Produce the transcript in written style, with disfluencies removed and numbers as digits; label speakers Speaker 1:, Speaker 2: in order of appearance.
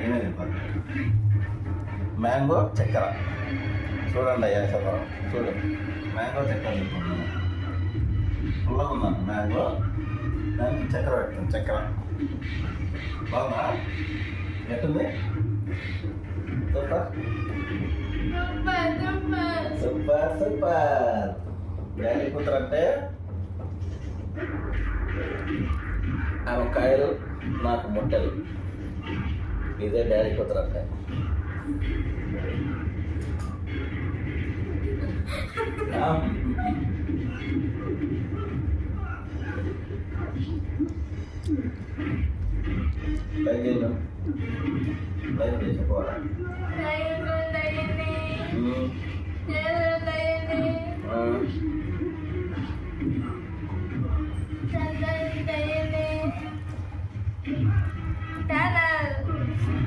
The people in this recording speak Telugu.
Speaker 1: ఏమేమి మ్యాంగో చక్కెర చూడండి అయ్యా చదవ చూడు మ్యాంగో చక్కెర చెప్పుకుంటున్నాను పుల్లగా ఉన్నాను మ్యాంగో దానికి చక్కెర పెట్టాను చక్కెర బాగుందా ఎట్టుంది సూపర్ సూపర్ సూపర్ డాడీ కూతురు అంటే ఆమె కాయలు నాకు ముట్టలు ఇదే డాడీ కూతురు అంటే లైవ్ చేసుకోవాలా